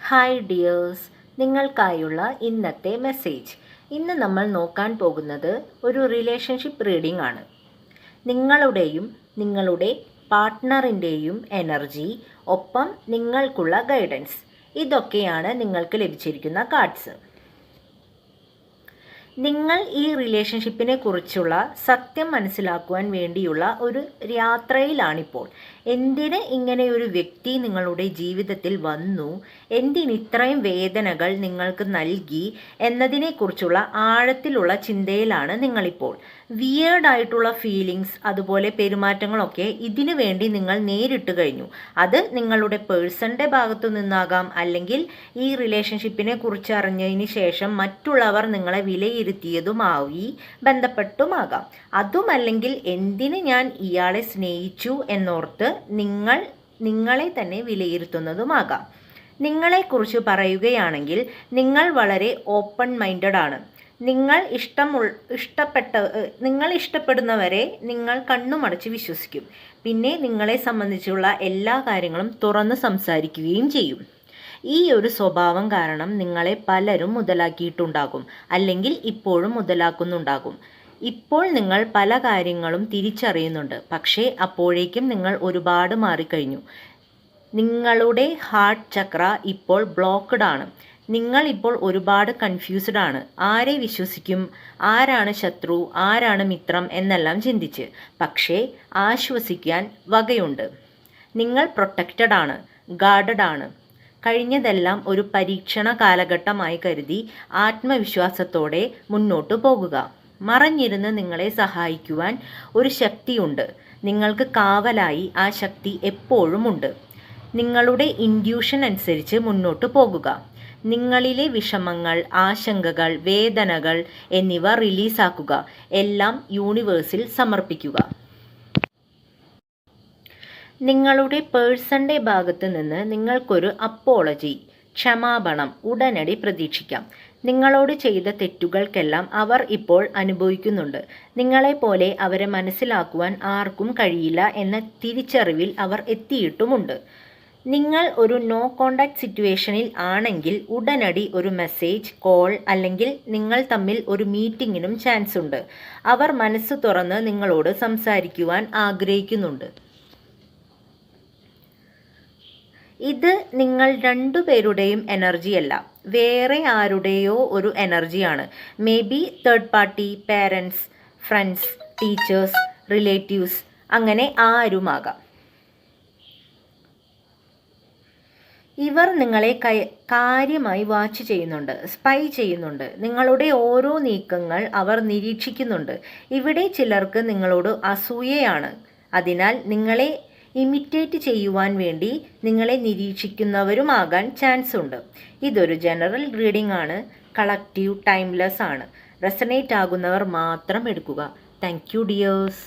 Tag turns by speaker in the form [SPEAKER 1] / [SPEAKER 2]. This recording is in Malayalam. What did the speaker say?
[SPEAKER 1] ഹായ് ഡിയേഴ്സ്, നിങ്ങൾക്കായുള്ള ഇന്നത്തെ മെസ്സേജ്. ഇന്ന് നമ്മൾ നോക്കാൻ പോകുന്നത് ഒരു റിലേഷൻഷിപ്പ് റീഡിംഗ് ആണ്. നിങ്ങളുടെയും നിങ്ങളുടെ പാർട്ട്ണറിൻ്റെയും എനർജി, ഒപ്പം നിങ്ങൾക്കുള്ള ഗൈഡൻസ്, ഇതൊക്കെയാണ് നിങ്ങൾക്ക് ലഭിച്ചിരിക്കുന്ന കാർഡ്സ്. നിങ്ങൾ ഈ റിലേഷൻഷിപ്പിനെ കുറിച്ചുള്ള സത്യം മനസ്സിലാക്കുവാൻ വേണ്ടിയുള്ള ഒരു യാത്രയിലാണിപ്പോൾ. എന്തിന് ഇങ്ങനെയൊരു വ്യക്തി നിങ്ങളുടെ ജീവിതത്തിൽ വന്നു, എന്തിനിത്രയും വേദനകൾ നിങ്ങൾക്ക് നൽകി എന്നതിനെക്കുറിച്ചുള്ള ആഴത്തിലുള്ള ചിന്തയിലാണ് നിങ്ങളിപ്പോൾ. വിയേർഡായിട്ടുള്ള ഫീലിങ്സ്, അതുപോലെ പെരുമാറ്റങ്ങളൊക്കെ ഇതിനു വേണ്ടി നിങ്ങൾ നേരിട്ട് കഴിഞ്ഞു. അത് നിങ്ങളുടെ പേഴ്സൻ്റെ ഭാഗത്തു നിന്നാകാം, അല്ലെങ്കിൽ ഈ റിലേഷൻഷിപ്പിനെ കുറിച്ച് അറിഞ്ഞതിന് ശേഷം മറ്റുള്ളവർ നിങ്ങളെ വിലയിരുത്തിയതുമായി ബന്ധപ്പെട്ടുമാകാം. അതുമല്ലെങ്കിൽ എന്തിന് ഞാൻ ഇയാളെ സ്നേഹിച്ചു എന്നോർത്ത് നിങ്ങളെ തന്നെ വിലയിരുത്തുന്നതുമാകാം. നിങ്ങളെക്കുറിച്ച് പറയുകയാണെങ്കിൽ നിങ്ങൾ വളരെ ഓപ്പൺ മൈൻഡഡ് ആണ്. നിങ്ങൾ ഇഷ്ടപ്പെടുന്നവരെ നിങ്ങൾ കണ്ണുമടച്ച് വിശ്വസിക്കും. പിന്നെ നിങ്ങളെ സംബന്ധിച്ചുള്ള എല്ലാ കാര്യങ്ങളും തുറന്ന് സംസാരിക്കുകയും ചെയ്യും. ഈ ഒരു സ്വഭാവം കാരണം നിങ്ങളെ പലരും മുതലാക്കിയിട്ടുണ്ടാകും, അല്ലെങ്കിൽ ഇപ്പോഴും മുതലാക്കുന്നുണ്ടാകും. ഇപ്പോൾ നിങ്ങൾ പല കാര്യങ്ങളും തിരിച്ചറിയുന്നുണ്ട്, പക്ഷേ അപ്പോഴേക്കും നിങ്ങൾ ഒരുപാട് മാറിക്കഴിഞ്ഞു. നിങ്ങളുടെ ഹാർട്ട് ചക്ര ഇപ്പോൾ ബ്ലോക്ക്ഡ് ആണ്. നിങ്ങൾ ഇപ്പോൾ ഒരുപാട് കൺഫ്യൂസ്ഡ് ആണ്. ആരെ വിശ്വസിക്കും, ആരാണ് ശത്രു, ആരാണ് മിത്രം എന്നെല്ലാം ചിന്തിച്ച്. പക്ഷേ ആശ്വസിക്കാൻ വകയുണ്ട്. നിങ്ങൾ പ്രൊട്ടക്റ്റഡ് ആണ്, ഗാർഡഡ് ആണ്. കഴിഞ്ഞതെല്ലാം ഒരു പരീക്ഷണ കാലഘട്ടമായി കരുതി ആത്മവിശ്വാസത്തോടെ മുന്നോട്ടു പോകുക. മറഞ്ഞിരുന്ന് നിങ്ങളെ സഹായിക്കുവാൻ ഒരു ശക്തിയുണ്ട്. നിങ്ങൾക്ക് കാവലായി ആ ശക്തി എപ്പോഴുമുണ്ട്. നിങ്ങളുടെ ഇൻഡ്യൂഷൻ അനുസരിച്ച് മുന്നോട്ട് പോകുക. നിങ്ങളിലെ വിഷമങ്ങൾ, ആശങ്കകൾ, വേദനകൾ എന്നിവ റിലീസാക്കുക. എല്ലാം യൂണിവേഴ്സിൽ സമർപ്പിക്കുക. നിങ്ങളുടെ പേഴ്സൻ്റെ ഭാഗത്ത് നിന്ന് നിങ്ങൾക്കൊരു അപ്പോളജി, ക്ഷമാപണം ഉടനടി പ്രതീക്ഷിക്കാം. നിങ്ങളോട് ചെയ്ത തെറ്റുകൾക്കെല്ലാം അവർ ഇപ്പോൾ അനുഭവിക്കുന്നുണ്ട്. നിങ്ങളെപ്പോലെ അവരെ മനസ്സിലാക്കുവാൻ ആർക്കും കഴിയില്ല എന്ന തിരിച്ചറിവിൽ അവർ എത്തിയിട്ടുമുണ്ട്. നിങ്ങൾ ഒരു നോ കോണ്ടാക്ട് സിറ്റുവേഷനിൽ ആണെങ്കിൽ ഉടനടി ഒരു മെസ്സേജ്, കോൾ, അല്ലെങ്കിൽ നിങ്ങൾ തമ്മിൽ ഒരു മീറ്റിങ്ങിനും ചാൻസ് ഉണ്ട്. അവർ മനസ്സ് തുറന്ന് നിങ്ങളോട് സംസാരിക്കുവാൻ ആഗ്രഹിക്കുന്നുണ്ട്. ഇത് നിങ്ങൾ രണ്ടുപേരുടെയും എനർജിയല്ല, വേറെ ആരുടെയോ ഒരു എനർജിയാണ്. May be third party, parents, friends, teachers, relatives, അങ്ങനെ ആരുമാകാം. ഇവർ നിങ്ങളെ കാര്യമായി വാച്ച് ചെയ്യുന്നുണ്ട്, സ്പൈ ചെയ്യുന്നുണ്ട്. നിങ്ങളുടെ ഓരോ നീക്കങ്ങൾ അവർ നിരീക്ഷിക്കുന്നുണ്ട്. ഇവിടെ ചിലർക്ക് നിങ്ങളോട് അസൂയയാണ്. അതിനാൽ നിങ്ങളെ ഇമിറ്റേറ്റ് ചെയ്യുവാൻ വേണ്ടി നിങ്ങളെ നിരീക്ഷിക്കുന്നവരുമാകാൻ ചാൻസ് ഉണ്ട്. ഇതൊരു ജനറൽ റീഡിംഗ് ആണ്, കളക്റ്റീവ്, ടൈംലെസ് ആണ്. റെസനേറ്റ് ആകുന്നവർ മാത്രം എടുക്കുക. Thank you dears.